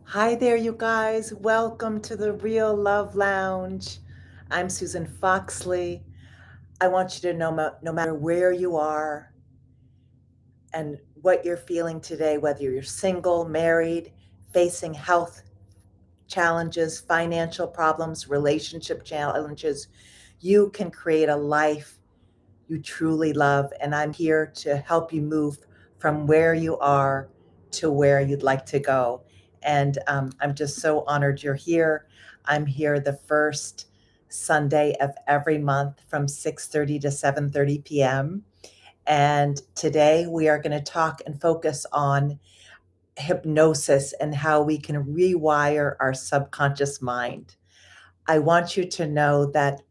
Hi there, you guys. Welcome to the Real Love Lounge. I'm Susan Foxley. I want you to know no matter where you are and what you're feeling today, whether you're single, married, facing health challenges, financial problems, relationship challenges, you can create a life you truly love. And I'm here to help you move from where you are to where you'd like to go. And I'm just so honored you're here. I'm here the first Sunday of every month from 6:30 to 7:30 p.m. And today we are going to talk and focus on hypnosis and how we can rewire our subconscious mind. I want you to know that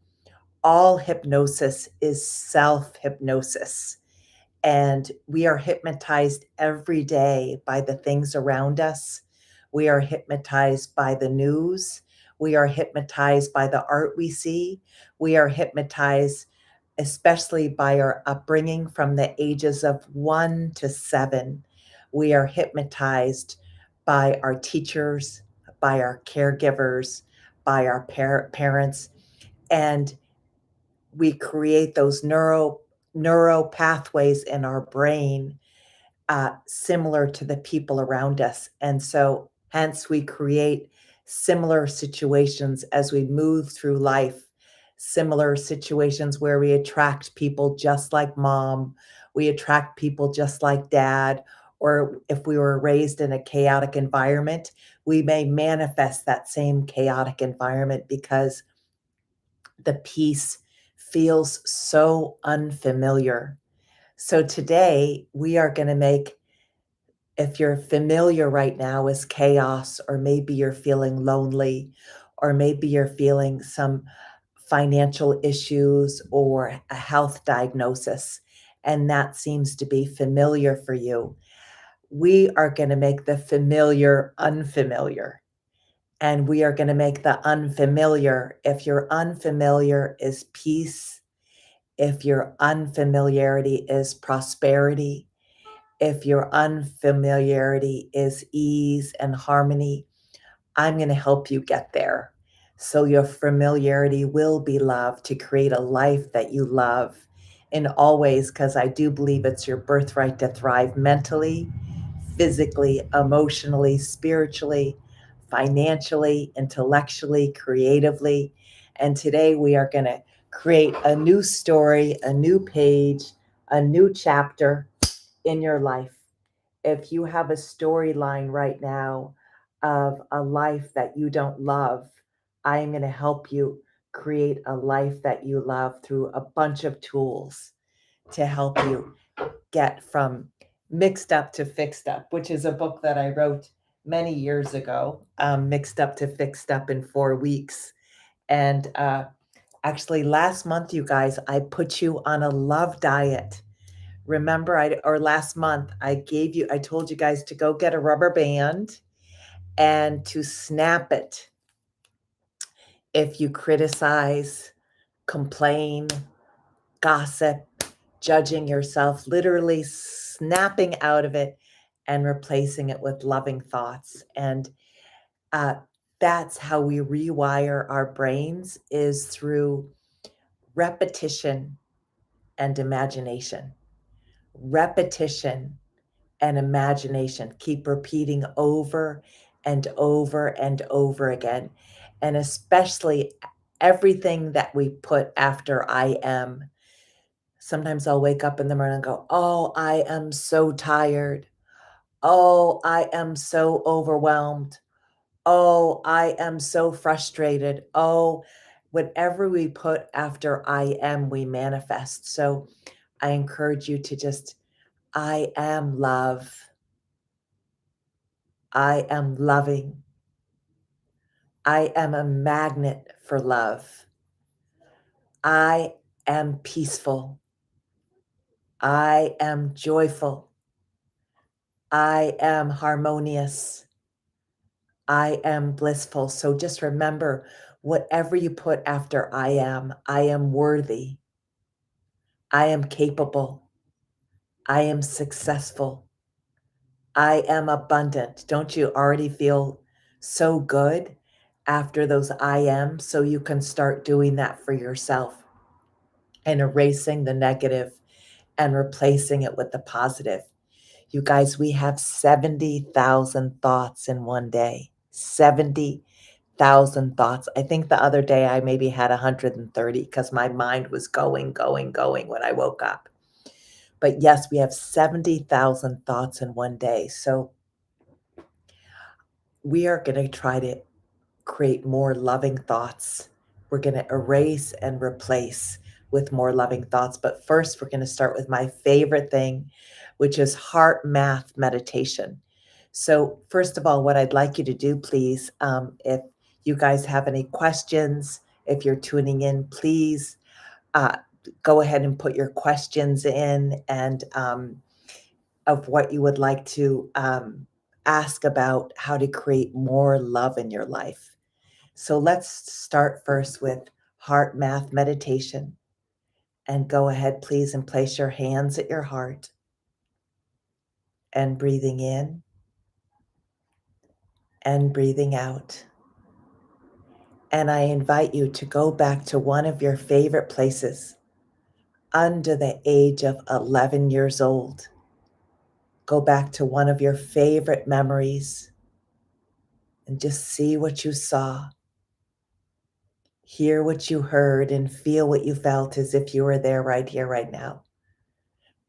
all hypnosis is self hypnosis. And we are hypnotized every day by the things around us. We are hypnotized by the news. We are hypnotized by the art we see. We are hypnotized, especially by our upbringing from the ages of 1 to 7. We are hypnotized by our teachers, by our caregivers, by our parents. And we create those neuro pathways in our brain similar to the people around us. And so, hence, we create similar situations as we move through life, similar situations where we attract people just like mom, we attract people just like dad, or if we were raised in a chaotic environment, we may manifest that same chaotic environment because the peace feels so unfamiliar. So today we are going to make, if you're familiar right now as chaos, or maybe you're feeling lonely, or maybe you're feeling some financial issues or a health diagnosis, and that seems to be familiar for you, we are going to make the familiar unfamiliar. And we are going to make the unfamiliar, if your unfamiliar is peace, if your unfamiliarity is prosperity, if your unfamiliarity is ease and harmony, I'm going to help you get there. So your familiarity will be love to create a life that you love in all ways, because I do believe it's your birthright to thrive mentally, physically, emotionally, spiritually, financially, intellectually, creatively. And today we are going to create a new story, a new page, a new chapter in your life. If you have a storyline right now of a life that you don't love, I am going to help you create a life that you love through a bunch of tools to help you get from mixed up to fixed up, which is a book that I wrote many years ago, Mixed Up to Fixed Up in 4 weeks. And actually, last month, you guys, I put you on a love diet. Remember, or last month, I told you guys to go get a rubber band and to snap it if you criticize, complain, gossip, judging yourself, literally snapping out of it and replacing it with loving thoughts. And uh, that's how we rewire our brains, is through repetition and imagination. Repetition and imagination. Keep repeating over and over and over again. And especially everything that we put after I am. Sometimes I'll wake up in the morning and go, oh, I am so tired. Oh, I am so overwhelmed. Oh, I am so frustrated. Oh, whatever we put after I am, we manifest. So I encourage you to just, I am love. I am loving. I am a magnet for love. I am peaceful. I am joyful. I am harmonious. I am blissful. So just remember, whatever you put after I am worthy. I am capable. I am successful. I am abundant. Don't you already feel so good after those I am, so you can start doing that for yourself and erasing the negative and replacing it with the positive. You guys, we have 70,000 thoughts in one day. 70,000 thoughts. I think the other day I maybe had 130 because my mind was going, going, going when I woke up. But yes, we have 70,000 thoughts in one day. So we are going to try to create more loving thoughts. We're going to erase and replace with more loving thoughts. But first, we're going to start with my favorite thing, which is heart math meditation. So, first of all, what I'd like you to do, please, if you guys have any questions, if you're tuning in, please uh, go ahead and put your questions in and of what you would like to ask about how to create more love in your life. So let's start first with heart math meditation. And go ahead, please, and place your hands at your heart and breathing in and breathing out. And I invite you to go back to one of your favorite places under the age of 11 years old. Go back to one of your favorite memories and just see what you saw, hear what you heard, and feel what you felt as if you were there right here, right now.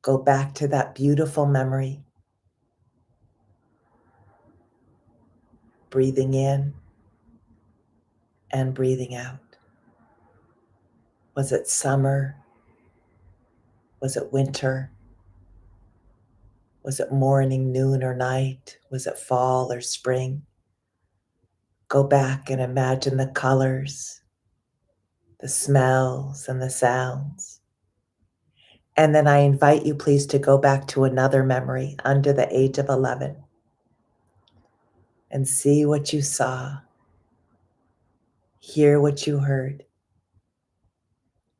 Go back to that beautiful memory, breathing in and breathing out. Was it summer? Was it winter? Was it morning, noon, or night? Was it fall or spring? Go back and imagine the colors, the smells, and the sounds. And then I invite you, please, to go back to another memory under the age of 11 and see what you saw, hear what you heard,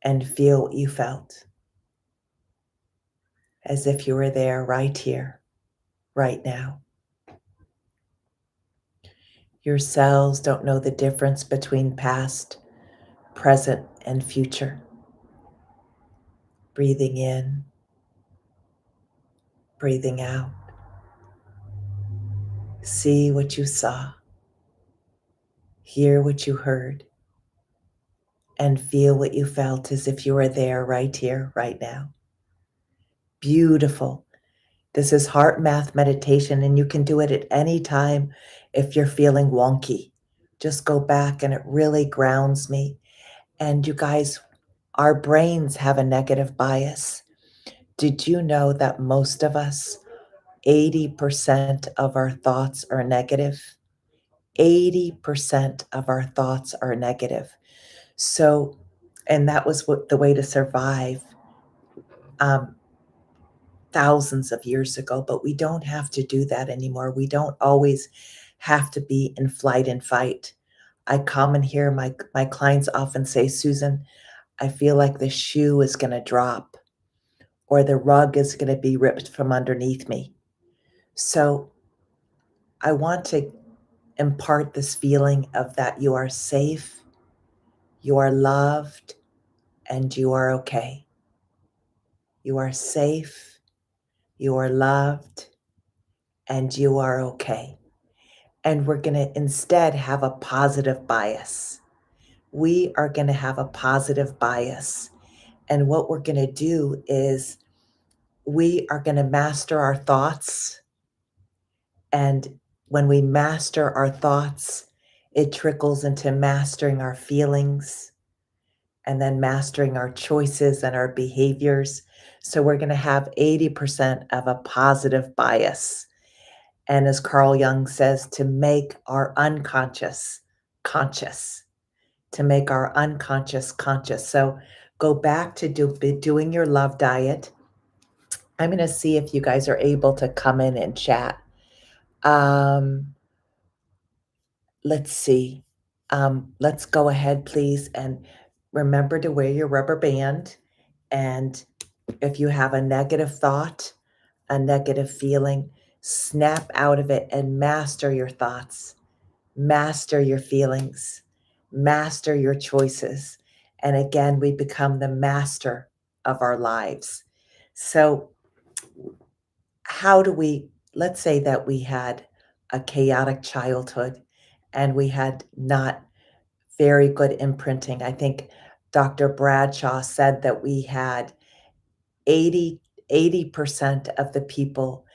and feel what you felt as if you were there right here, right now. Your cells don't know the difference between past, present, and future. Breathing in, breathing out. See what you saw, hear what you heard, and feel what you felt as if you were there right here, right now. Beautiful. This is heart math meditation, and you can do it at any time if you're feeling wonky. Just go back, and it really grounds me. And you guys, our brains have a negative bias. Did you know that most of us, 80% of our thoughts are negative? 80% of our thoughts are negative. So, and that was what the way to survive um, thousands of years ago, but we don't have to do that anymore. We don't always have to be in flight and fight. I come and hear my clients often say, Susan, I feel like the shoe is going to drop or the rug is going to be ripped from underneath me. So I want to impart this feeling of that you are safe, you are loved, and you are okay. You are safe, you are loved, and you are okay. And we're going to instead have a positive bias. We are going to have a positive bias. And what we're going to do is we are going to master our thoughts. And when we master our thoughts, it trickles into mastering our feelings and then mastering our choices and our behaviors. So we're going to have 80% of a positive bias. And as Carl Jung says, to make our unconscious conscious, to make our unconscious conscious. So go back to doing your love diet. I'm going to see if you guys are able to come in and chat. Um, let's see. Let's go ahead, please. And remember to wear your rubber band. And if you have a negative thought, a negative feeling, snap out of it and master your thoughts. master your feelings, master your choices. And again, we become the master of our lives. So, how do we, let's say that we had a chaotic childhood and we had not very good imprinting. I think Dr. Bradshaw said that we had 80% of the people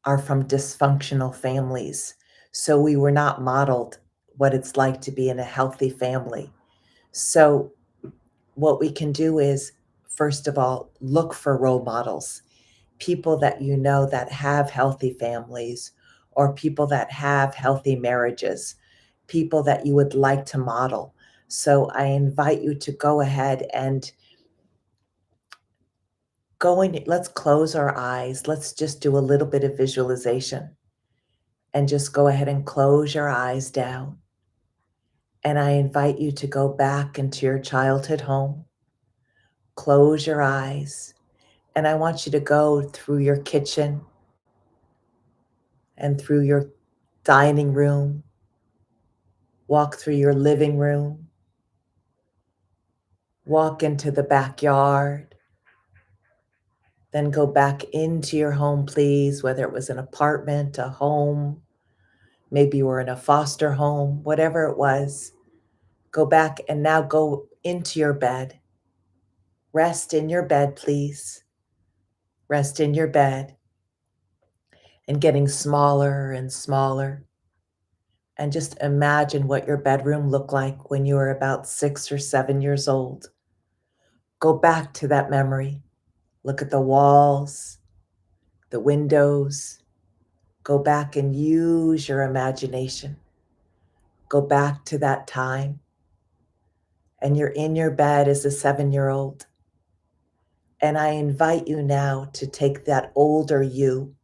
are from dysfunctional families. So we were not modeled what it's like to be in a healthy family. So what we can do is, first of all, look for role models, people that you know that have healthy families or people that have healthy marriages, people that you would like to model. So I invite you to go ahead and let's close our eyes. Let's just do a little bit of visualization and just go ahead and close your eyes down. And I invite you to go back into your childhood home, close your eyes, and I want you to go through your kitchen and through your dining room, walk through your living room, walk into the backyard, then go back into your home, please, whether it was an apartment, a home, maybe you were in a foster home, whatever it was. Go back and now go into your bed. Rest in your bed, please. Rest in your bed and getting smaller and smaller. And just imagine what your bedroom looked like when you were about 6 or 7 years old. Go back to that memory. Look at the walls, the windows. Go back and use your imagination. Go back to that time. And you're in your bed as a 7-year-old. And I invite you now to take that older you,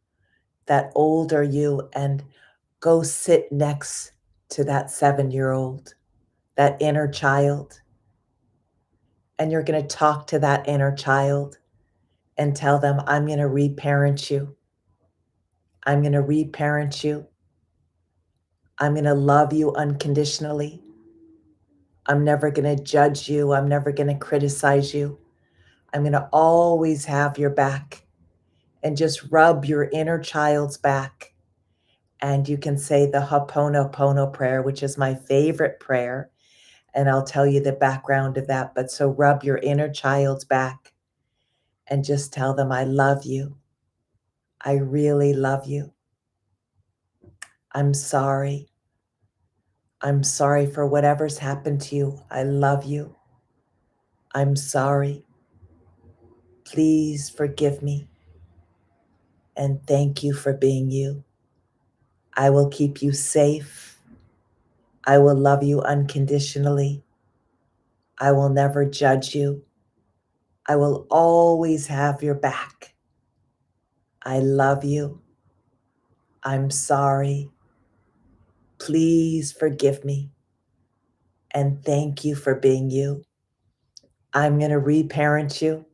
and go sit next to that 7-year-old, that inner child. And you're going to talk to that inner child and tell them, I'm going to reparent you. I'm going to reparent you. I'm going to love you unconditionally. I'm never going to judge you. I'm never going to criticize you. I'm going to always have your back. And just rub your inner child's back. And you can say the Ho'oponopono prayer, which is my favorite prayer. And I'll tell you the background of that. But so rub your inner child's back and just tell them, I love you. I really love you. I'm sorry. I'm sorry for whatever's happened to you. I love you. I'm sorry. Please forgive me. And thank you for being you. I will keep you safe. I will love you unconditionally. I will never judge you. I will always have your back. I love you. I'm sorry. Please forgive me. And thank you for being you. I'm going to reparent you.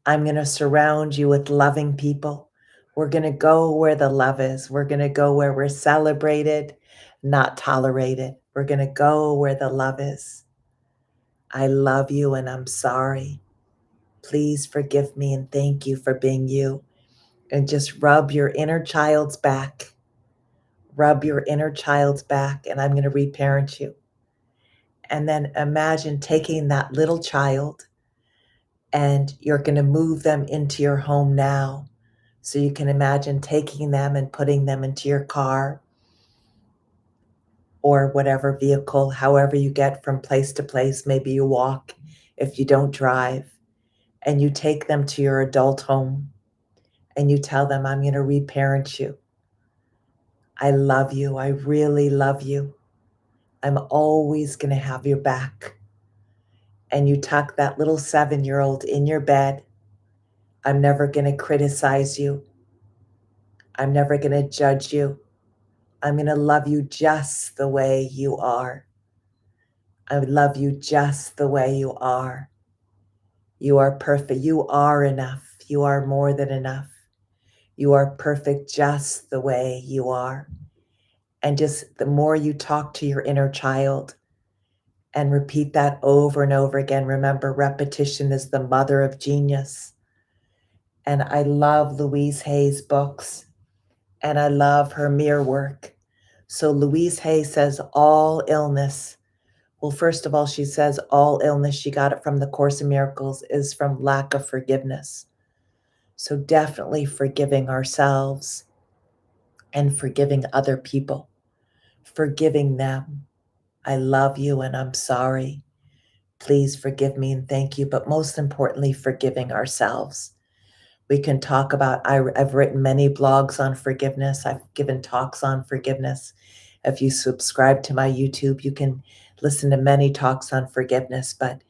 I'm going to surround you with loving people. We're going to go where the love is. We're going to go where we're celebrated, not tolerated. We're going to go where the love is. I love you and I'm sorry. Please forgive me and thank you for being you. And just rub your inner child's back. Rub your inner child's back, and I'm going to reparent you. And then imagine taking that little child and you're going to move them into your home now. So you can imagine taking them and putting them into your car or whatever vehicle, however you get from place to place. Maybe you walk if you don't drive, and you take them to your adult home and you tell them, I'm going to reparent you. I love you. I really love you. I'm always going to have your back. And you tuck that little 7-year-old in your bed. I'm never going to criticize you. I'm never going to judge you. I'm going to love you just the way you are. I love you just the way you are. You are perfect. You are enough. You are more than enough. You are perfect just the way you are. And just the more you talk to your inner child and repeat that over and over again, remember, repetition is the mother of genius. And I love Louise Hay's books and I love her mirror work. So Louise Hay says all illness. Well, first of all, she says all illness, she got it from the Course in Miracles, is from lack of forgiveness. So definitely forgiving ourselves and forgiving other people, forgiving them. I love you and I'm sorry. Please forgive me and thank you. But most importantly, forgiving ourselves. We can talk about, I've written many blogs on forgiveness. I've given talks on forgiveness. If you subscribe to my YouTube, you can listen to many talks on forgiveness. But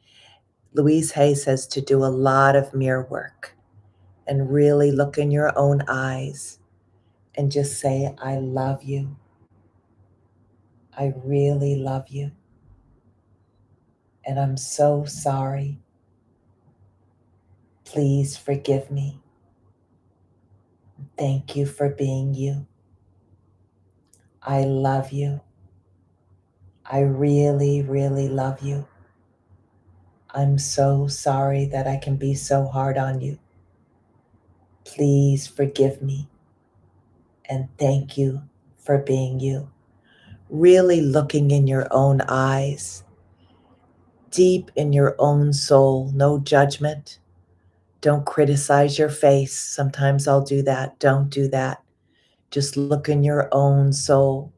Louise Hay says to do a lot of mirror work and really look in your own eyes and just say, I love you. I really love you. And I'm so sorry. Please forgive me. Thank you for being you. I love you. I really, really love you. I'm so sorry that I can be so hard on you. Please forgive me. And thank you for being you. Really looking in your own eyes, deep in your own soul, no judgment. Don't criticize your face. Sometimes I'll do that. Don't do that. Just look in your own soul.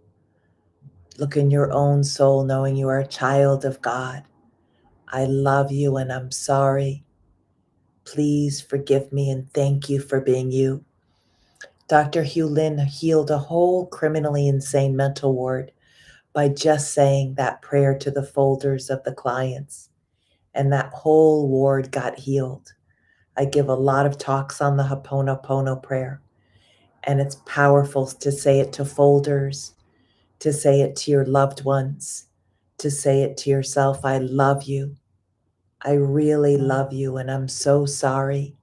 Look in your own soul, knowing you are a child of God. I love you and I'm sorry. Please forgive me and thank you for being you. Dr. Hugh Lin healed a whole criminally insane mental ward by just saying that prayer to the folders of the clients, and that whole ward got healed. I give a lot of talks on the Ho'oponopono prayer, and it's powerful to say it to folders, to say it to your loved ones, to say it to yourself. I love you. I really love you, and I'm so sorry.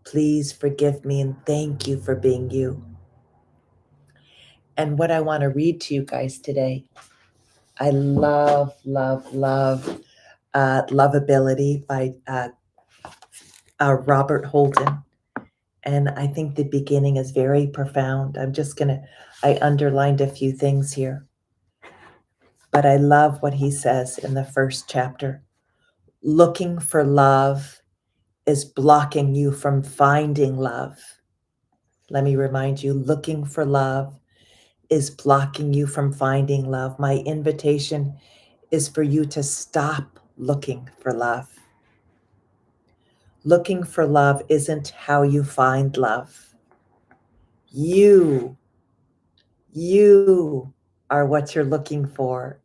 Please forgive me and thank you for being you. And what I want to read to you guys today, I love, love, love Lovability by Robert Holden. And I think the beginning is very profound. I underlined a few things here, but I love what he says in the first chapter. Looking for love is blocking you from finding love. Let me remind you, looking for love is blocking you from finding love. My invitation is for you to stop looking for love. Looking for love isn't how you find love. You, you are what you're looking for.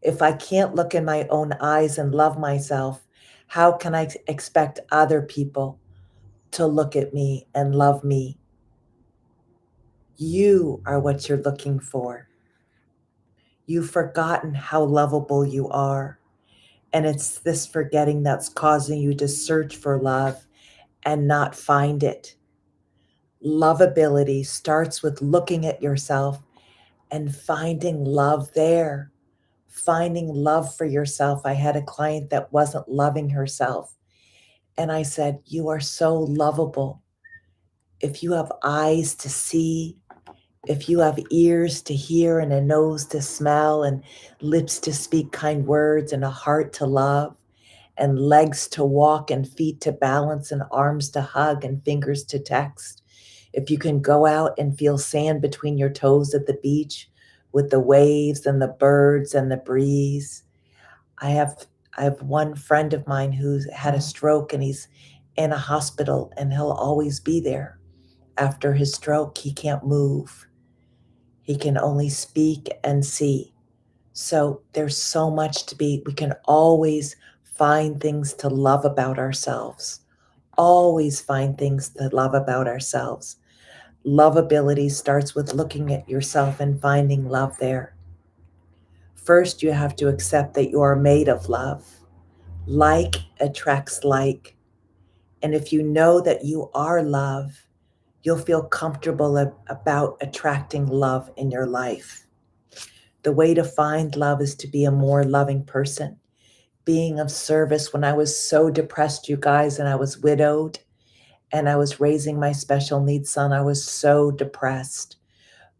If I can't look in my own eyes and love myself, how can I expect other people to look at me and love me? You are what you're looking for. You've forgotten how lovable you are. And it's this forgetting that's causing you to search for love and not find it. Lovability starts with looking at yourself and finding love there, finding love for yourself. I had a client that wasn't loving herself, and I said, you are so lovable. If you have eyes to see, if you have ears to hear and a nose to smell and lips to speak kind words and a heart to love and legs to walk and feet to balance and arms to hug and fingers to text, if you can go out and feel sand between your toes at the beach with the waves and the birds and the breeze. I have I have one friend of mine who's had a stroke and he's in a hospital and he'll always be there. After his stroke, he can't move. He can only speak and see. So there's so much we can always find things to love about ourselves. Always find things to love about ourselves. Lovability starts with looking at yourself and finding love there. First, you have to accept that you are made of love. Like attracts like. And if you know that you are love, you'll feel comfortable about attracting love in your life. The way to find love is to be a more loving person, being of service. When I was so depressed, you guys, and I was widowed and I was raising my special needs son, I was so depressed.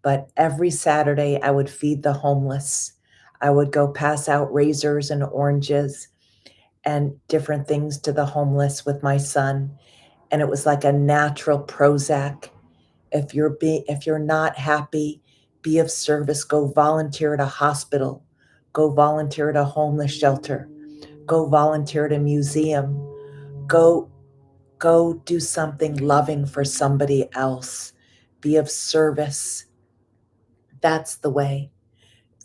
But every Saturday, I would feed the homeless. I would go pass out razors and oranges and different things to the homeless with my son. And it was like a natural Prozac. If you're not happy, be of service. Go volunteer at a hospital. Go volunteer at a homeless shelter. Go volunteer at a museum. Go go do something loving for somebody else. Be of service. That's the way.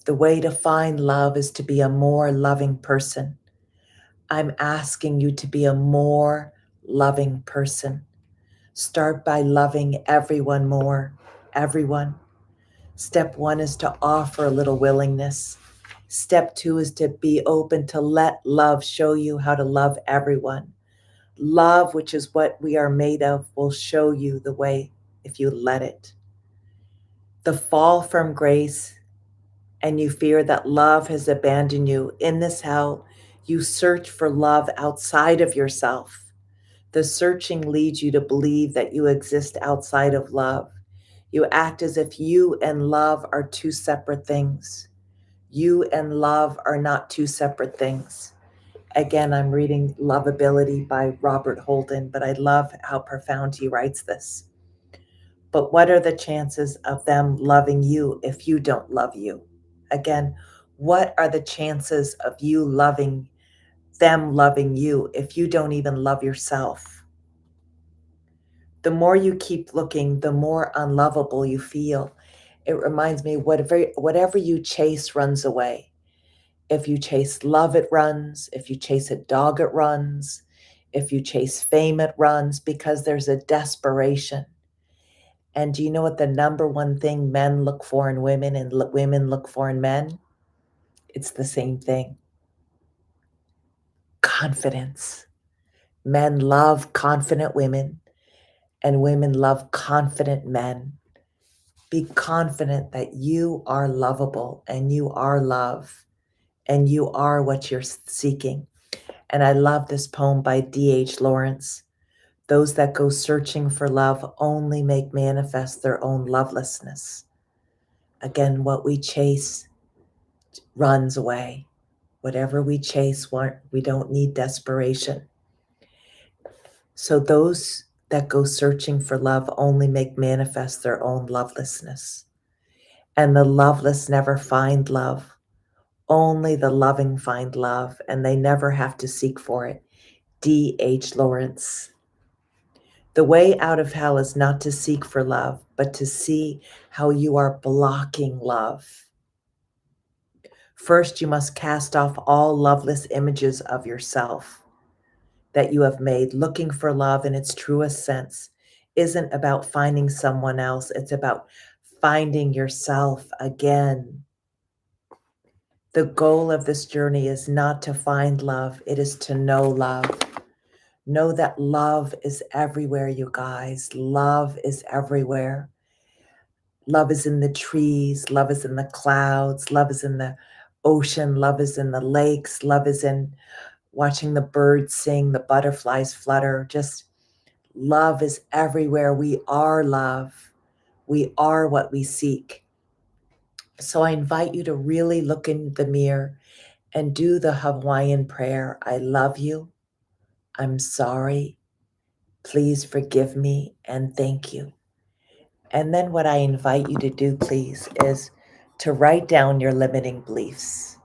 The way to find love is to be a more loving person. I'm asking you to be a more loving person. Start by loving everyone more. Everyone. Step one is to offer a little willingness. Step two is to be open to let love show you how to love everyone. Love, which is what we are made of, will show you the way if you let it. The fall from grace and you fear that love has abandoned you. In this hell, you search for love outside of yourself. The searching leads you to believe that you exist outside of love. You act as if you and love are two separate things. You and love are not two separate things. Again, I'm reading Lovability by Robert Holden, but I love how profound he writes this. But what are the chances of them loving you if you don't love you? Again, what are the chances of you loving them loving you if you don't even love yourself? The more you keep looking, the more unlovable you feel. It reminds me, whatever you chase runs away. If you chase love, it runs. If you chase a dog, it runs. If you chase fame, it runs, because there's a desperation. And do you know what the number one thing men look for in women and women look for in men? It's the same thing: confidence. Men love confident women, and women love confident men. Be confident that you are lovable and you are love and you are what you're seeking. And I love this poem by D.H. Lawrence. Those that go searching for love only make manifest their own lovelessness. Again, what we chase runs away. Whatever we chase, we don't need desperation. So those that go searching for love only make manifest their own lovelessness. And the loveless never find love. Only the loving find love, and they never have to seek for it. D.H. Lawrence. The way out of hell is not to seek for love, but to see how you are blocking love. First, you must cast off all loveless images of yourself that you have made. Looking for love in its truest sense isn't about finding someone else, it's about finding yourself again. The goal of this journey is not to find love, it is to know love. Know that love is everywhere, you guys. Love is everywhere. Love is in the trees, love is in the clouds, love is in the ocean, love is in the lakes, love is in watching the birds sing, the butterflies flutter. Just love is everywhere. We are love. We are what we seek. So I invite you to really look in the mirror and do the Hawaiian prayer. I love you. I'm sorry. Please forgive me and thank you. And then what I invite you to do, please, is to write down your limiting beliefs.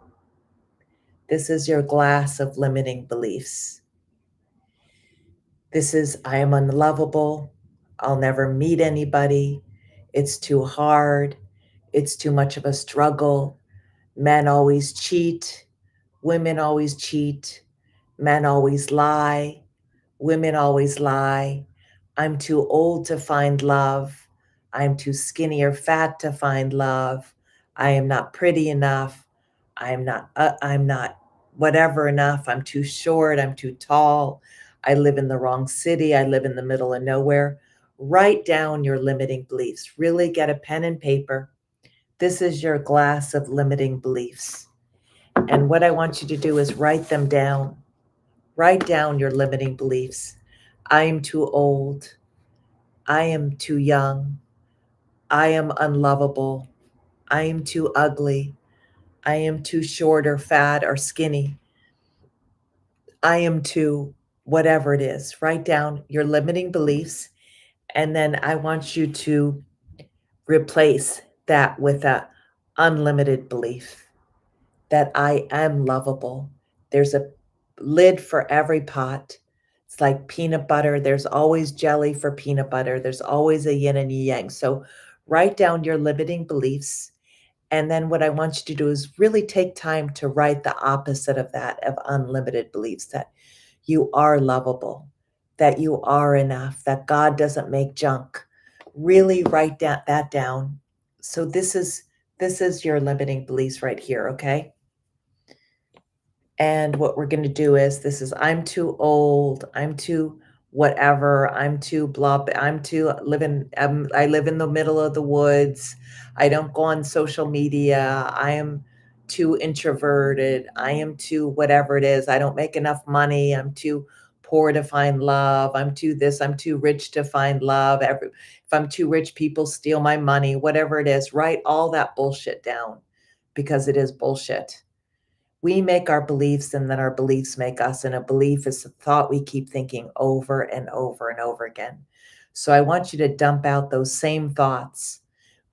This is your glass of limiting beliefs. This is, I am unlovable. I'll never meet anybody. It's too hard. It's too much of a struggle. Men always cheat. Women always cheat. Men always lie. Women always lie. I'm too old to find love. I'm too skinny or fat to find love. I am not pretty enough. I'm not whatever enough. I'm too short. I'm too tall. I live in the wrong city. I live in the middle of nowhere. Write down your limiting beliefs. Really get a pen and paper. This is your glass of limiting beliefs. And what I want you to do is write them down. Write down your limiting beliefs. I am too old. I am too young. I am unlovable. I am too ugly. I am too short or fat or skinny. I am too whatever it is. Write down your limiting beliefs. And then I want you to replace that with a unlimited belief that I am lovable. There's a lid for every pot. It's like peanut butter. There's always jelly for peanut butter. There's always a yin and a yang. So write down your limiting beliefs. And then what I want you to do is really take time to write the opposite of that, of unlimited beliefs, that you are lovable, that you are enough, that God doesn't make junk. Really write that down. So this is your limiting beliefs right here, okay? And what we're going to do is this is I'm too old, I'm too whatever, I'm too blah, I'm too living, I live in the middle of the woods. I don't go on social media. I am too introverted. I am too whatever it is. I don't make enough money. I'm too poor to find love. I'm too this. I'm too rich to find love. If I'm too rich, people steal my money, whatever it is. Write all that bullshit down because it is bullshit. We make our beliefs and then our beliefs make us. And a belief is a thought we keep thinking over and over and over again. So I want you to dump out those same thoughts.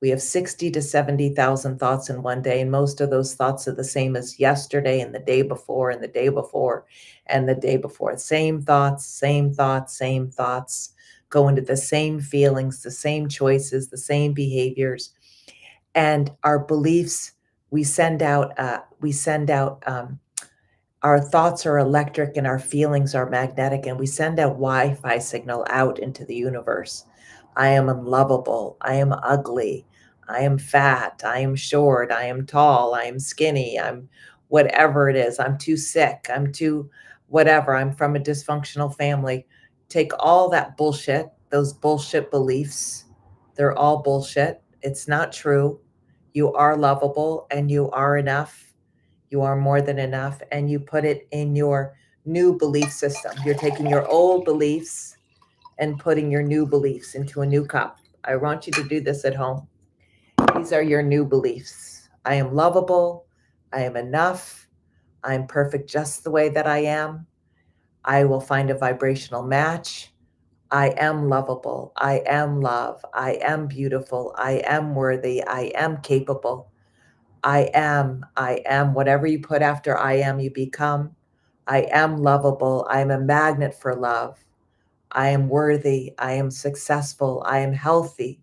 We have 60 to 70,000 thoughts in one day, and most of those thoughts are the same as yesterday and the day before and the day before and the day before. Same thoughts, same thoughts, same thoughts, go into the same feelings, the same choices, the same behaviors. And our beliefs, we send out our thoughts are electric and our feelings are magnetic, and we send a Wi-Fi signal out into the universe. I am unlovable. I am ugly. I am fat. I am short. I am tall. I am skinny. I'm whatever it is. I'm too sick. I'm too whatever. I'm from a dysfunctional family. Take all that bullshit, those bullshit beliefs. They're all bullshit. It's not true. You are lovable and you are enough. You are more than enough, and you put it in your new belief system. You're taking your old beliefs and putting your new beliefs into a new cup. I want you to do this at home. These are your new beliefs. I am lovable. I am enough. I'm perfect just the way that I am. I will find a vibrational match. I am lovable. I am love. I am beautiful. I am worthy. I am capable. I am, whatever you put after I am, you become. I am lovable. I am a magnet for love. I am worthy. I am successful. I am healthy.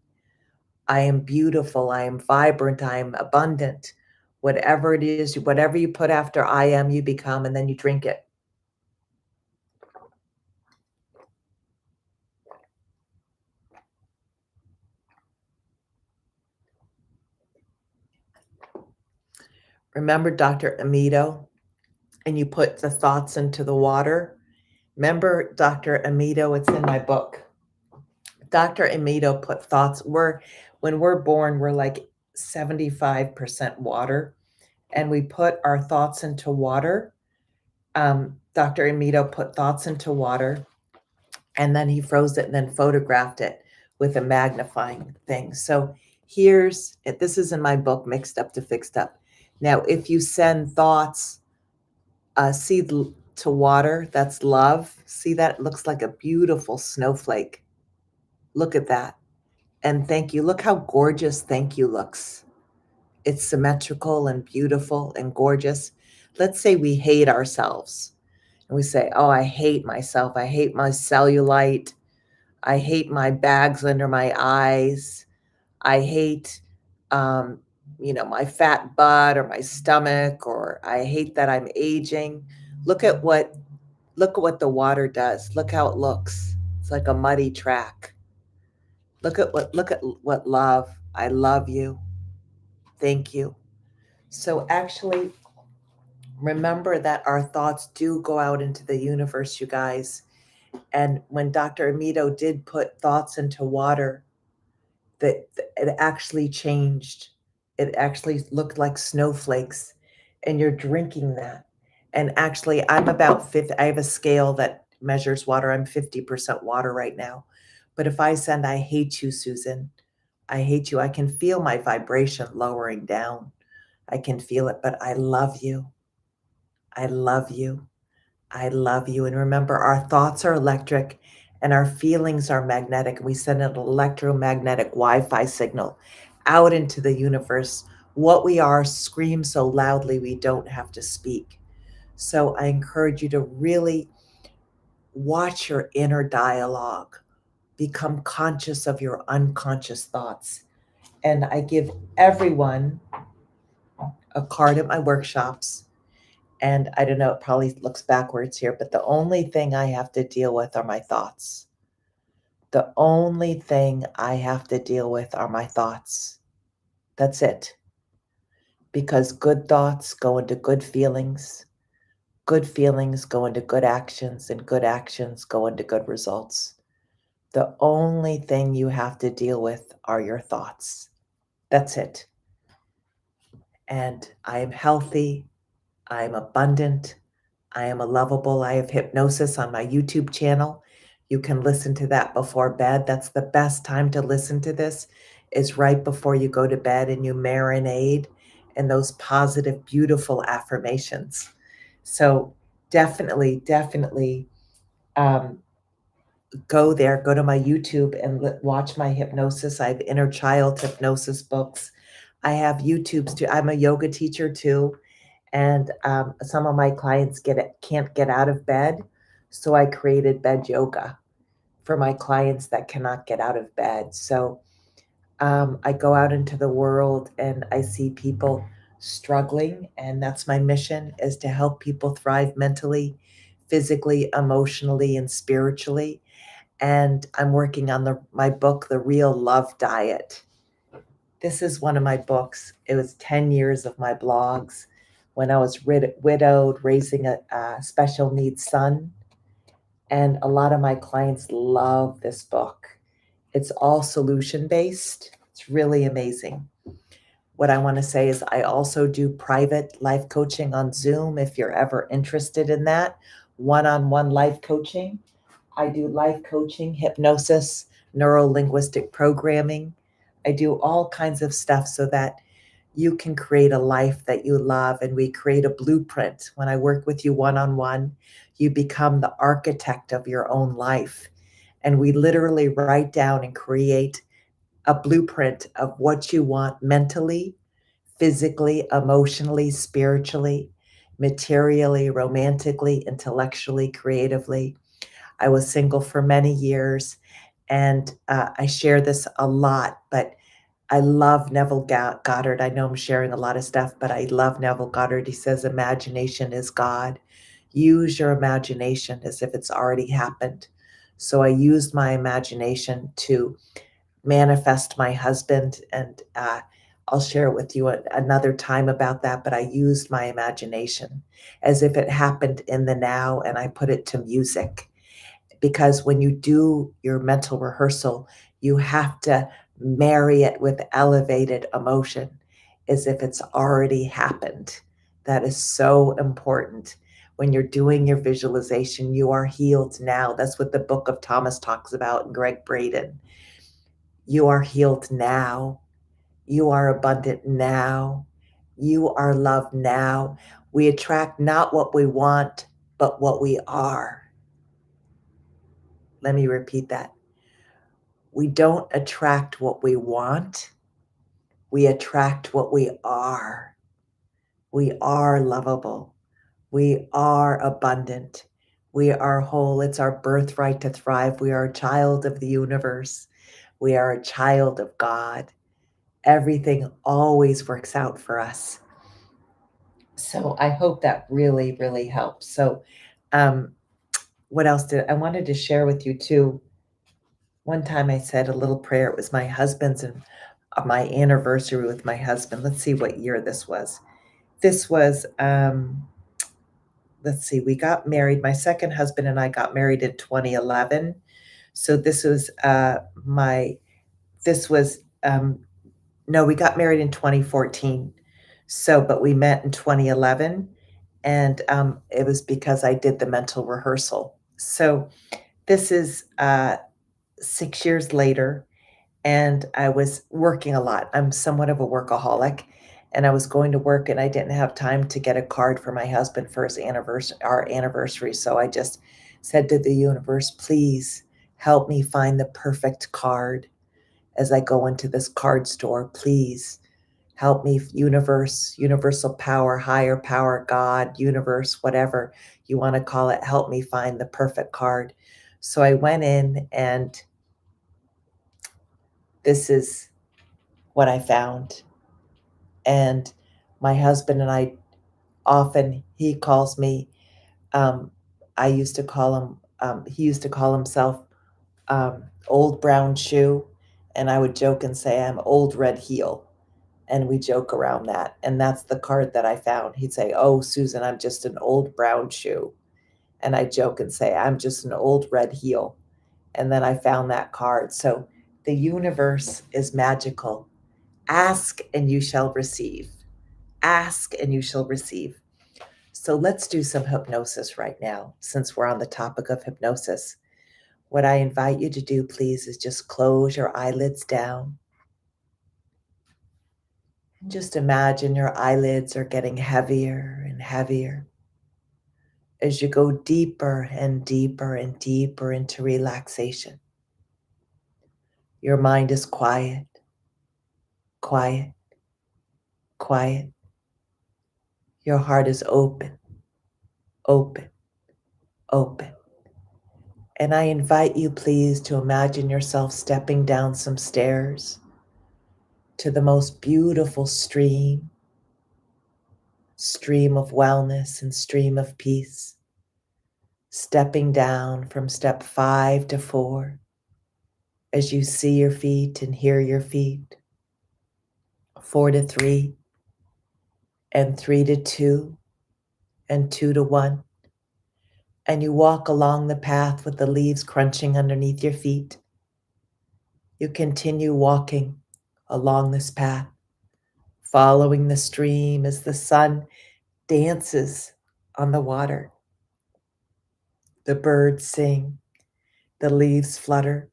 I am beautiful. I am vibrant. I am abundant. Whatever it is, whatever you put after I am, you become, and then you drink it. Remember Dr. Amito, and you put the thoughts into the water. Remember Dr. Amito, it's in my book. Dr. Amito put thoughts, when we're born, we're like 75% water, and we put our thoughts into water. Dr. Amito put thoughts into water, and then he froze it and then photographed it with a magnifying thing. So this is in my book, Mixed Up to Fixed Up. Now, if you send thoughts, see to water, that's love. See that? It looks like a beautiful snowflake. Look at that. And thank you. Look how gorgeous thank you looks. It's symmetrical and beautiful and gorgeous. Let's say we hate ourselves and we say, oh, I hate myself. I hate my cellulite. I hate my bags under my eyes. I hate, my fat butt or my stomach, or I hate that I'm aging. Look at what the water does. Look how it looks. It's like a muddy track. Look at what love. I love you. Thank you. So actually, remember that our thoughts do go out into the universe, you guys. And when Dr. Amito did put thoughts into water, that it actually changed It actually looked like snowflakes, and you're drinking that. And actually, I'm about 50. I have a scale that measures water. I'm 50% water right now. But if I send, I hate you, Susan, I hate you, I can feel my vibration lowering down. I can feel it, but I love you. I love you. I love you. And remember, our thoughts are electric and our feelings are magnetic. We send an electromagnetic Wi Fi signal out into the universe. What we are screams so loudly we don't have to speak. So I encourage you to really watch your inner dialogue, become conscious of your unconscious thoughts. And I give everyone a card at my workshops. And I don't know, it probably looks backwards here, but the only thing I have to deal with are my thoughts. The only thing I have to deal with are my thoughts. That's it. Because good thoughts go into good feelings go into good actions, and good actions go into good results. The only thing you have to deal with are your thoughts. That's it. And I am healthy. I am abundant. I am a lovable. I have hypnosis on my YouTube channel. You can listen to that before bed. That's the best time to listen to this, is right before you go to bed and you marinate in those positive, beautiful affirmations. So definitely um, go there, go to my YouTube and watch my hypnosis. I have inner child hypnosis books. I have YouTubes too. I'm a yoga teacher too, and some of my clients can't get out of bed, so I created bed yoga for my clients that cannot get out of bed. So I go out into the world and I see people struggling, and that's my mission, is to help people thrive mentally, physically, emotionally, and spiritually. And I'm working on my book, The Real Love Diet. This is one of my books. It was 10 years of my blogs when I was widowed, raising a special needs son. And a lot of my clients love this book. It's all solution based. It's really amazing. What I want to say is, I also do private life coaching on Zoom if you're ever interested in that. One on one life coaching. I do life coaching, hypnosis, neuro linguistic programming. I do all kinds of stuff so that you can create a life that you love, and we create a blueprint. When I work with you one on one, you become the architect of your own life. And we literally write down and create a blueprint of what you want mentally, physically, emotionally, spiritually, materially, romantically, intellectually, creatively. I was single for many years, and I share this a lot, but I love Neville Goddard. I know I'm sharing a lot of stuff, but I love Neville Goddard. He says, imagination is God. Use your imagination as if it's already happened. So I used my imagination to manifest my husband, and I'll share with you another time about that. But I used my imagination as if it happened in the now, and I put it to music, because when you do your mental rehearsal, you have to marry it with elevated emotion as if it's already happened. That is so important. When you're doing your visualization, you are healed now. That's what the book of Thomas talks about, and Greg Braden. You are healed now. You are abundant now. You are loved now. We attract not what we want, but what we are. Let me repeat that. We don't attract what we want. We attract what we are. We are lovable. We are abundant. We are whole. It's our birthright to thrive. We are a child of the universe. We are a child of God. Everything always works out for us. So I hope that really helps. So, um, what else did I wanted to share with you too? One time I said a little prayer. It was my husband's and my anniversary with my husband. Let's see what year this was. This was, let's see, we got married. My second husband and I got married in 2011. So this was this was No, we got married in 2014. So, but we met in 2011, and it was because I did the mental rehearsal. So this is 6 years later, and I was working a lot. I'm somewhat of a workaholic, and I was going to work, and I didn't have time to get a card for my husband for his anniversary, our anniversary. So I just said to the universe, please help me find the perfect card as I go into this card store. Please help me, universe, universal power, God, universe, whatever you want to call it. Help me find the perfect card. So I went in, and this is what I found. And my husband and I often, he calls me, um, I used to call him, he used to call himself old brown shoe. And I would joke and say, I'm old red heel. And we joke around that. And that's the card that I found. He'd say, oh, Susan, I'm just an old brown shoe. And I joke and say, I'm just an old red heel. And then I found that card. So the universe is magical. Ask and you shall receive. Ask and you shall receive. So let's do some hypnosis right now, since we're on the topic of hypnosis. What I invite you to do, please, is just close your eyelids down. And just imagine your eyelids are getting heavier and heavier as you go deeper and deeper and deeper into relaxation. Your mind is quiet, quiet, quiet. Your heart is open, open, open. And I invite you, please, to imagine yourself stepping down some stairs to the most beautiful stream of wellness and stream of peace, stepping down from step 5 to 4 as you see your feet and hear your feet, 4 to 3, and 3 to 2, and 2 to 1. And you walk along the path with the leaves crunching underneath your feet. You continue walking along this path, following the stream as the sun dances on the water. The birds sing, the leaves flutter,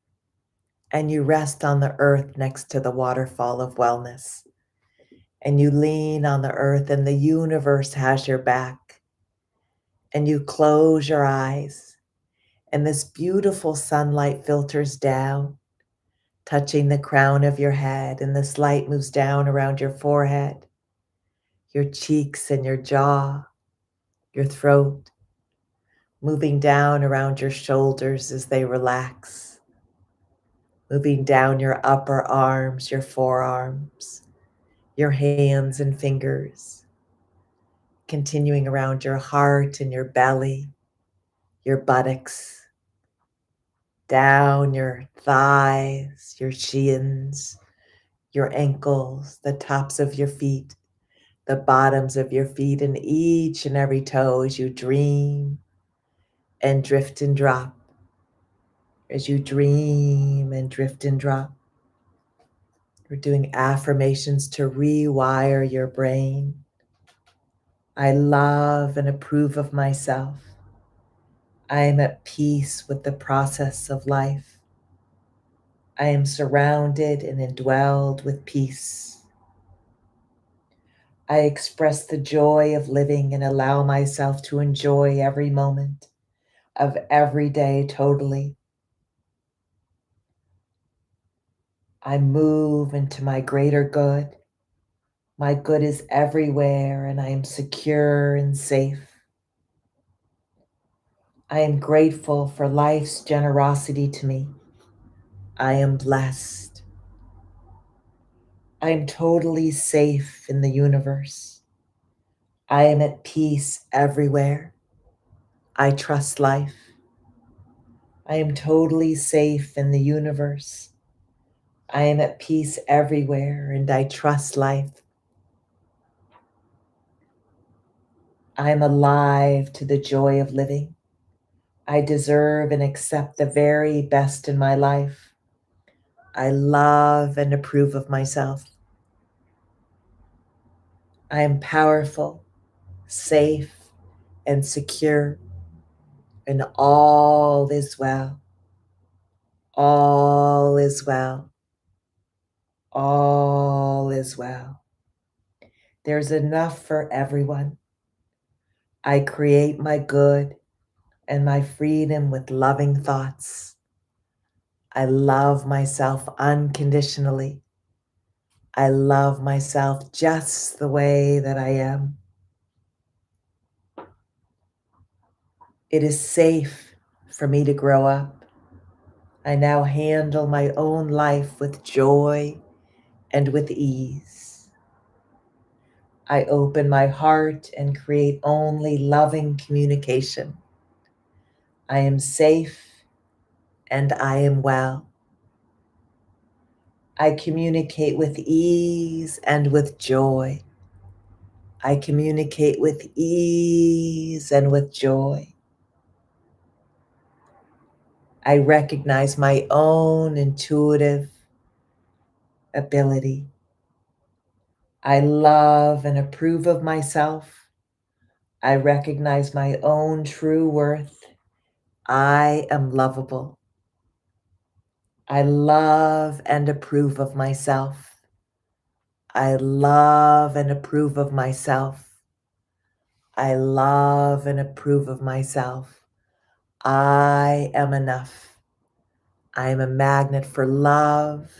and you rest on the earth next to the waterfall of wellness. And you lean on the earth, and the universe has your back. And you close your eyes, and this beautiful sunlight filters down, touching the crown of your head, and this light moves down around your forehead, your cheeks, and your jaw, your throat, moving down around your shoulders as they relax, moving down your upper arms, your forearms, your hands and fingers, continuing around your heart and your belly, your buttocks, down your thighs, your shins, your ankles, the tops of your feet, the bottoms of your feet, and each and every toe as you dream and drift and drop, as you dream and drift and drop. We're doing affirmations to rewire your brain. I love and approve of myself. I am at peace with the process of life. I am surrounded and indwelled with peace. I express the joy of living and allow myself to enjoy every moment of every day totally. I move into my greater good. My good is everywhere, and I am secure and safe. I am grateful for life's generosity to me. I am blessed. I am totally safe in the universe. I am at peace everywhere. I trust life. I am totally safe in the universe. I am at peace everywhere, and I trust life. I am alive to the joy of living. I deserve and accept the very best in my life. I love and approve of myself. I am powerful, safe, and secure, and all is well. All is well. All is well. There's enough for everyone. I create my good and my freedom with loving thoughts. I love myself unconditionally. I love myself just the way that I am. It is safe for me to grow up. I now handle my own life with joy and with ease. I open my heart and create only loving communication. I am safe and I am well. I communicate with ease and with joy. I communicate with ease and with joy. I recognize my own intuitive ability. I love and approve of myself. I recognize my own true worth. I am lovable. I love and approve of myself. I love and approve of myself. I love and approve of myself. I am enough. I am a magnet for love.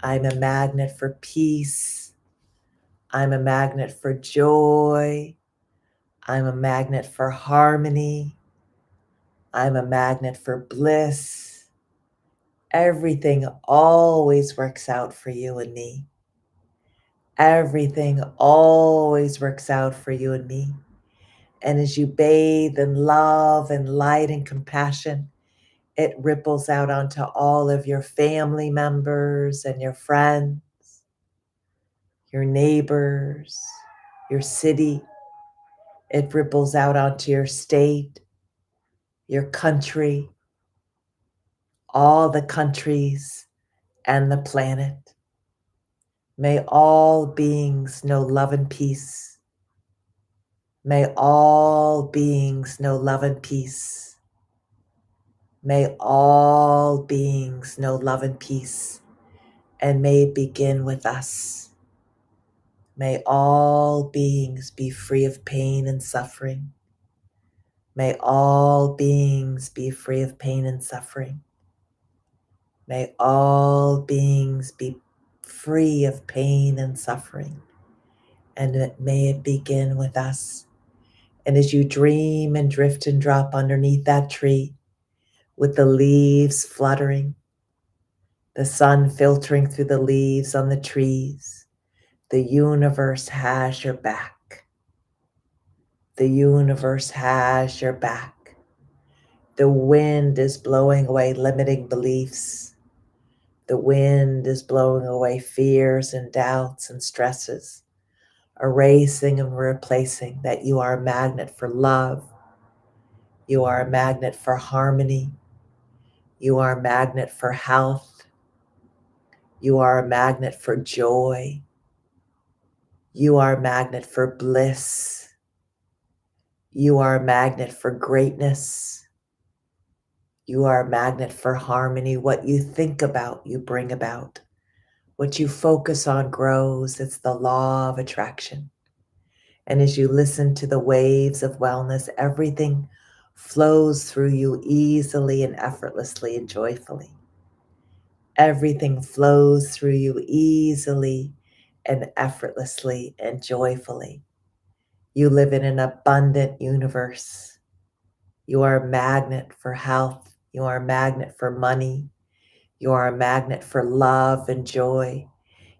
I'm a magnet for peace. I'm a magnet for joy. I'm a magnet for harmony. I'm a magnet for bliss. Everything always works out for you and me. Everything always works out for you and me. And as you bathe in love and light and compassion, it ripples out onto all of your family members and your friends, your neighbors, your city. It ripples out onto your state, your country, all the countries, and the planet. May all beings know love and peace. May all beings know love and peace. May all beings know love and peace. And may it begin with us. May all beings be free of pain and suffering. May all beings be free of pain and suffering. May all beings be free of pain and suffering. And may it begin with us. And as you dream and drift and drop underneath that tree, with the leaves fluttering, the sun filtering through the leaves on the trees, the universe has your back. The universe has your back. The wind is blowing away limiting beliefs. The wind is blowing away fears and doubts and stresses, erasing and replacing that you are a magnet for love. You are a magnet for harmony. You are a magnet for health. You are a magnet for joy. You are a magnet for bliss. You are a magnet for greatness. You are a magnet for harmony. What you think about, you bring about. What you focus on grows. It's the law of attraction. And as you listen to the waves of wellness, everything flows through you easily and effortlessly and joyfully. Everything flows through you easily and effortlessly and joyfully. You live in an abundant universe. You are a magnet for health. You are a magnet for money. You are a magnet for love and joy.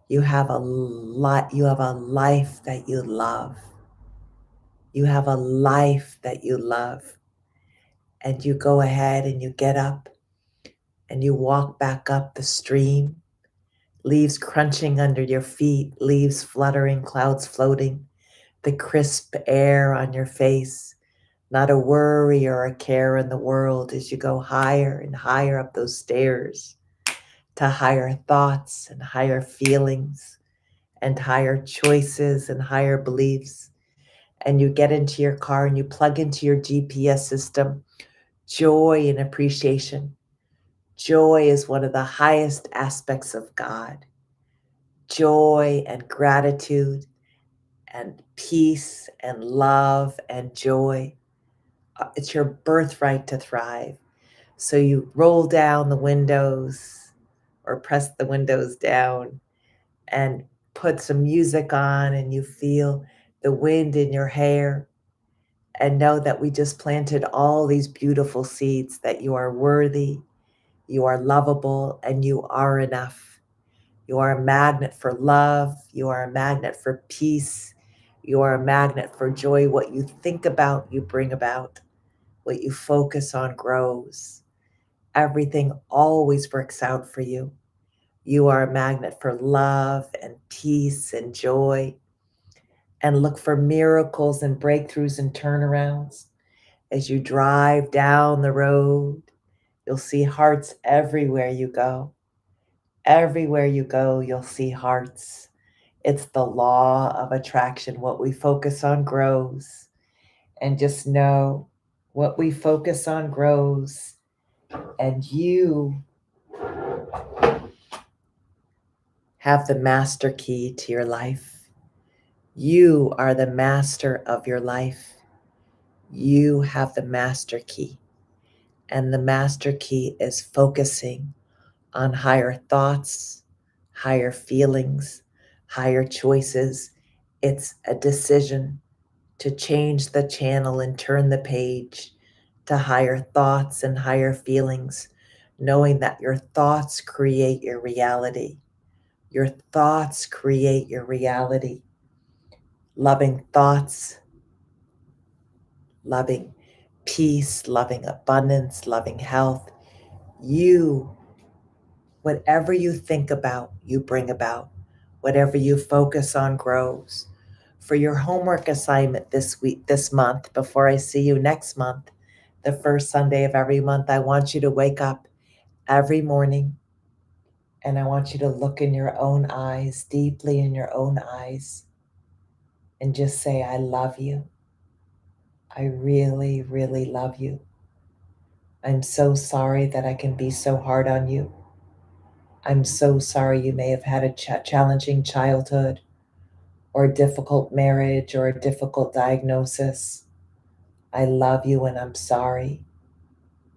You have a life that you love. You have a life that you love. And you go ahead and you get up and you walk back up the stream, leaves crunching under your feet, leaves fluttering, clouds floating, the crisp air on your face, not a worry or a care in the world as you go higher and higher up those stairs to higher thoughts and higher feelings and higher choices and higher beliefs. And you get into your car and you plug into your GPS system joy and appreciation. Joy is one of the highest aspects of God. Joy and gratitude and peace and love and joy. It's your birthright to thrive. So you roll down the windows or press the windows down and put some music on, and you feel the wind in your hair, and know that we just planted all these beautiful seeds, that you are worthy, you are lovable, and you are enough. You are a magnet for love. You are a magnet for peace. You are a magnet for joy. What you think about, you bring about. What you focus on grows. Everything always works out for you. You are a magnet for love and peace and joy. And look for miracles and breakthroughs and turnarounds. As you drive down the road, you'll see hearts everywhere you go. Everywhere you go, you'll see hearts. It's the law of attraction. What we focus on grows. And just know what we focus on grows. And you have the master key to your life. You are the master of your life. You have the master key. And the master key is focusing on higher thoughts, higher feelings, higher choices. It's a decision to change the channel and turn the page to higher thoughts and higher feelings, knowing that your thoughts create your reality. Your thoughts create your reality. Loving thoughts, loving peace, loving abundance, loving health. You, whatever you think about, you bring about. Whatever you focus on grows. For your homework assignment this week, this month, before I see you next month, the first Sunday of every month, I want you to wake up every morning and I want you to look in your own eyes, deeply in your own eyes, and just say, I love you. I really, really love you. I'm so sorry that I can be so hard on you. I'm so sorry you may have had a challenging childhood or a difficult marriage or a difficult diagnosis. I love you and I'm sorry.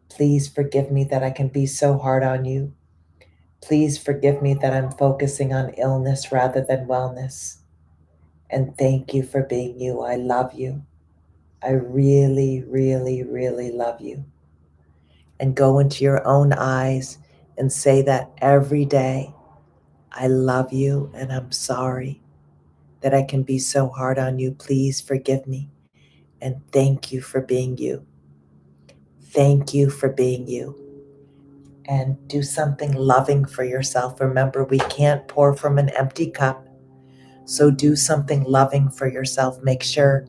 Please forgive me that I can be so hard on you. Please forgive me that I'm focusing on illness rather than wellness. And thank you for being you. I love you. I really, really, really love you. And go into your own eyes and say that every day. I love you and I'm sorry that I can be so hard on you. Please forgive me. And thank you for being you. Thank you for being you. And do something loving for yourself. Remember, we can't pour from an empty cup. So do something loving for yourself. Make sure,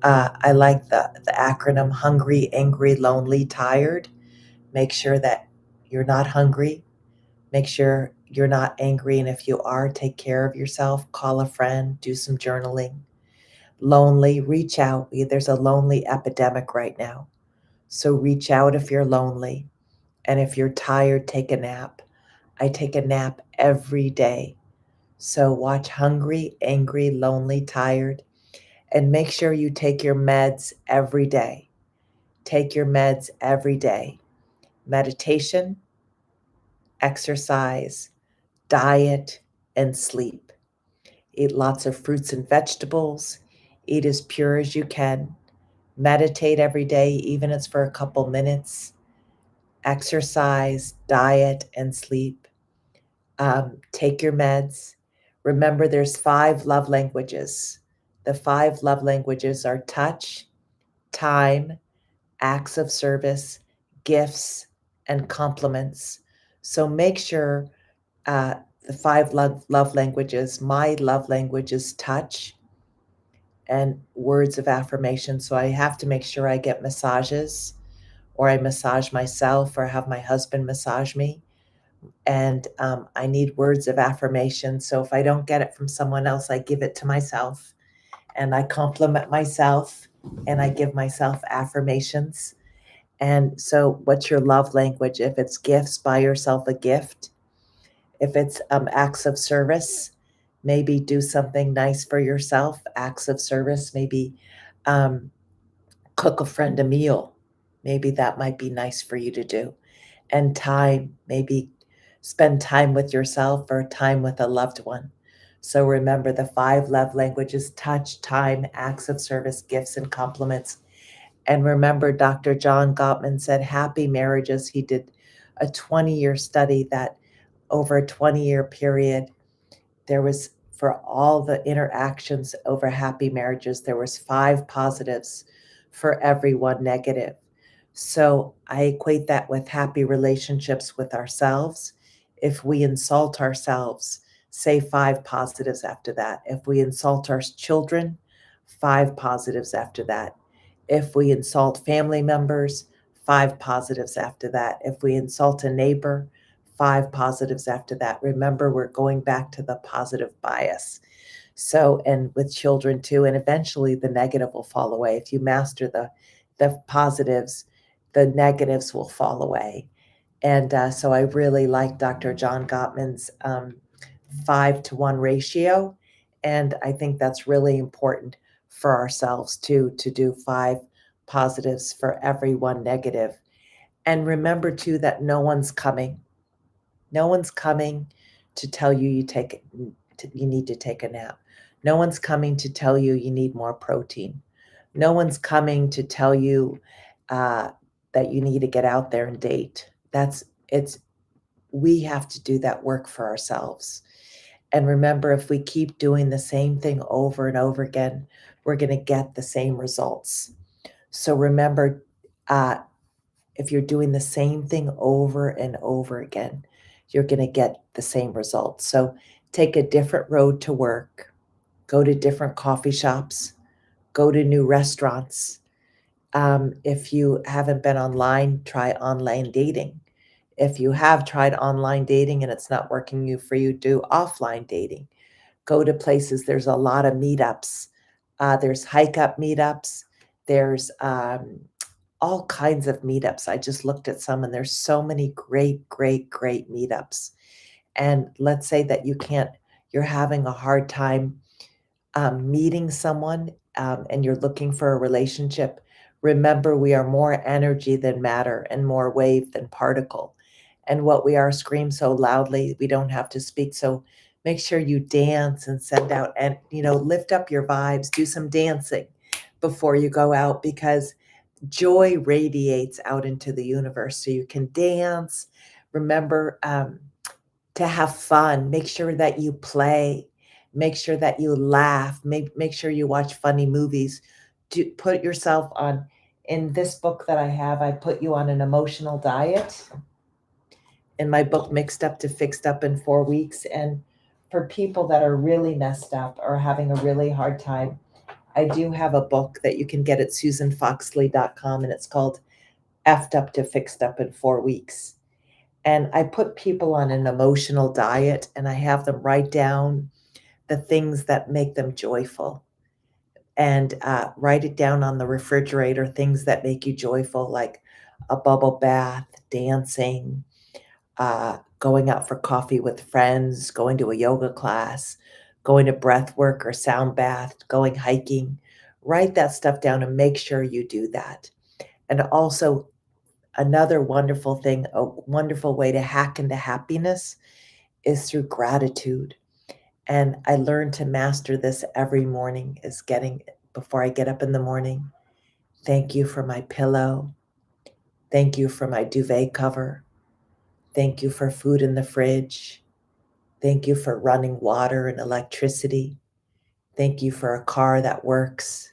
I like the acronym hungry, angry, lonely, tired. Make sure that you're not hungry. Make sure you're not angry. And if you are, take care of yourself. Call a friend. Do some journaling. Lonely, reach out. There's a lonely epidemic right now. So reach out if you're lonely. And if you're tired, take a nap. I take a nap every day. So watch Hungry, Angry, Lonely, Tired, and make sure you take your meds every day. Take your meds every day. Meditation, exercise, diet, and sleep. Eat lots of fruits and vegetables. Eat as pure as you can. Meditate every day, even if it's for a couple minutes. Exercise, diet, and sleep. Take your meds. Remember, there's 5 love languages. The 5 love languages are touch, time, acts of service, gifts, and compliments. So make sure uh, the 5 love languages, my love language is touch and words of affirmation. So I have to make sure I get massages or I massage myself or have my husband massage me. And I need words of affirmation. So if I don't get it from someone else, I give it to myself and I compliment myself and I give myself affirmations. And so, what's your love language? If it's gifts, buy yourself a gift. If it's acts of service, maybe do something nice for yourself. Acts of service, maybe um, cook a friend a meal. Maybe that might be nice for you to do. And time, maybe spend time with yourself or time with a loved one. So remember the five love languages: touch, time, acts of service, gifts, and compliments. And remember, Dr. John Gottman said happy marriages. He did a 20-year study that over a 20-year period, there was, for all the interactions over happy marriages, there was five positives for every one negative. So I equate that with happy relationships with ourselves. If we insult ourselves, say five positives after that. If we insult our children, five positives after that. If we insult family members, five positives after that. If we insult a neighbor, five positives after that. Remember, we're going back to the positive bias. So, and with children too, and eventually the negative will fall away. If you master the positives, the negatives will fall away. And so I really like Dr. John Gottman's 5-to-1 ratio. And I think that's really important for ourselves too, to do five positives for every one negative. And remember too that no one's coming. No one's coming to tell you you need to take a nap. No one's coming to tell you you need more protein. No one's coming to tell you uh, that you need to get out there and date. That's it's We have to do that work for ourselves. And remember, if we keep doing the same thing over and over again, we're going to get the same results. So remember, uh, if you're doing the same thing over and over again, you're going to get the same results. So take a different road to work, go to different coffee shops, go to new restaurants. If you haven't been online, try online dating. If you have tried online dating and it's not working for you, do offline dating. Go to places. There's a lot of meetups. There's hike up meetups. There's all kinds of meetups. I just looked at some and there's so many great, great, great meetups. And let's say that you're having a hard time meeting someone and you're looking for a relationship. Remember, we are more energy than matter and more wave than particle. And what we are scream so loudly, we don't have to speak. So make sure you dance and send out and, lift up your vibes, do some dancing before you go out because joy radiates out into the universe. So you can dance. Remember to have fun. Make sure that you play. Make sure that you laugh. Make sure you watch funny movies. Put yourself on. In this book that I have, I put you on an emotional diet. In my book, Mixed Up to Fixed Up in 4 weeks. And for people that are really messed up or having a really hard time, I do have a book that you can get at susanfoxley.com, and it's called Effed Up to Fixed Up in 4 weeks. And I put people on an emotional diet and I have them write down the things that make them joyful and write it down on the refrigerator, things that make you joyful, like a bubble bath, dancing, going out for coffee with friends, going to a yoga class, going to breath work or sound bath, going hiking. Write that stuff down and make sure you do that. And also, another wonderful thing, a wonderful way to hack into happiness is through gratitude. And I learned to master this every morning is before I get up in the morning, thank you for my pillow. Thank you for my duvet cover. Thank you for food in the fridge. Thank you for running water and electricity. Thank you for a car that works.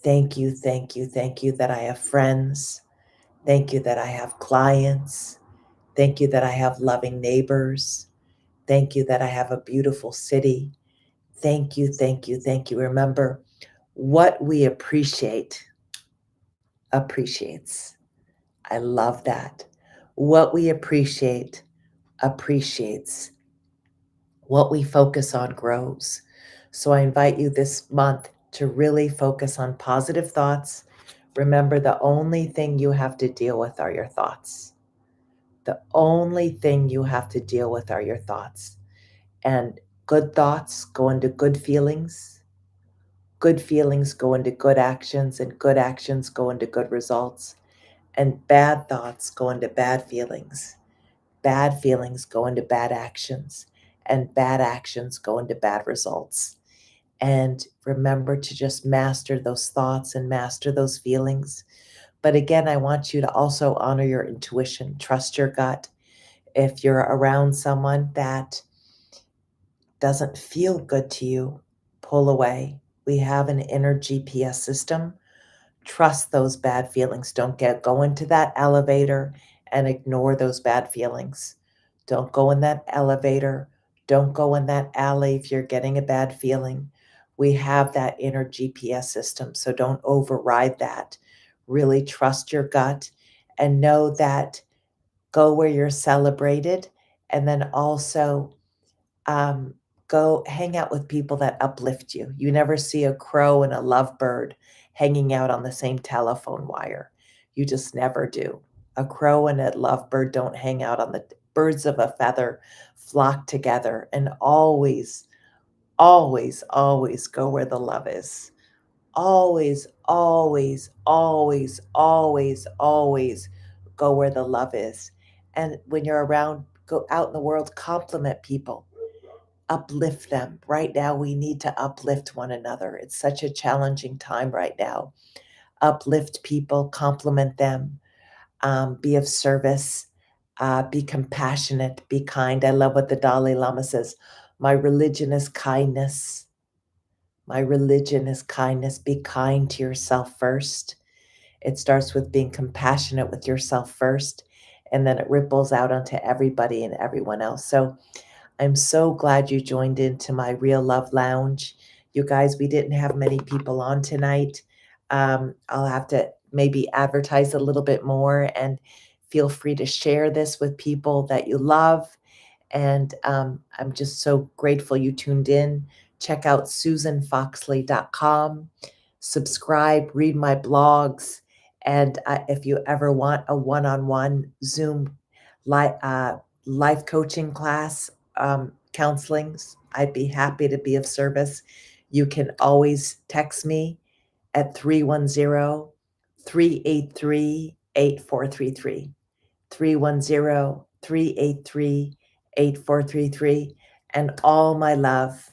Thank you, thank you, thank you that I have friends. Thank you that I have clients. Thank you that I have loving neighbors. Thank you that I have a beautiful city. Thank you, thank you, thank you. Remember, what we appreciate appreciates. I love that. What we appreciate appreciates. What we focus on grows. So I invite you this month to really focus on positive thoughts. Remember, the only thing you have to deal with are your thoughts. The only thing you have to deal with are your thoughts. And good thoughts go into good feelings. Good feelings go into good actions, and good actions go into good results. And bad thoughts go into bad feelings. Bad feelings go into bad actions, and bad actions go into bad results. And remember to just master those thoughts and master those feelings. But again, I want you to also honor your intuition, trust your gut. If you're around someone that doesn't feel good to you, pull away. We have an inner GPS system. Trust those bad feelings. Don't go into that elevator and ignore those bad feelings. Don't go in that elevator. Don't go in that alley if you're getting a bad feeling. We have that inner GPS system, so don't override that. Really trust your gut and know that go where you're celebrated, and then also um, go hang out with people that uplift you. You never see a crow and a lovebird hanging out on the same telephone wire. You just never do. A crow and a lovebird don't hang out on the birds of a feather flock together, and always, always, always go where the love is. Always, always, always, always, always go where the love is. And when you're around, go out in the world, compliment people, uplift them. Right now, we need to uplift one another. It's such a challenging time right now. Uplift people, compliment them, be of service, be compassionate, be kind. I love what the Dalai Lama says. My religion is kindness. My religion is kindness. Be kind to yourself first. It starts with being compassionate with yourself first, and then it ripples out onto everybody and everyone else. So I'm so glad you joined into my Real Love Lounge. You guys, we didn't have many people on tonight. I'll have to maybe advertise a little bit more, and feel free to share this with people that you love. And I'm just so grateful you tuned in. Check out susanfoxley.com, subscribe, read my blogs. And if you ever want a one on one Zoom li- uh, life coaching class, counselings, I'd be happy to be of service. You can always text me at 310-383-8433. 310-383-8433. And all my love.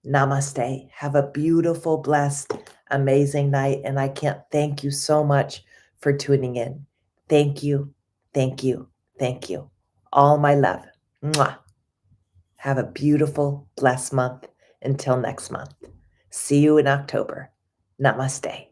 Namaste. Have a beautiful, blessed, amazing night. And I can't thank you so much for tuning in. Thank you. Thank you. Thank you. All my love. Mwah. Have a beautiful, blessed month. Until next month. See you in October. Namaste.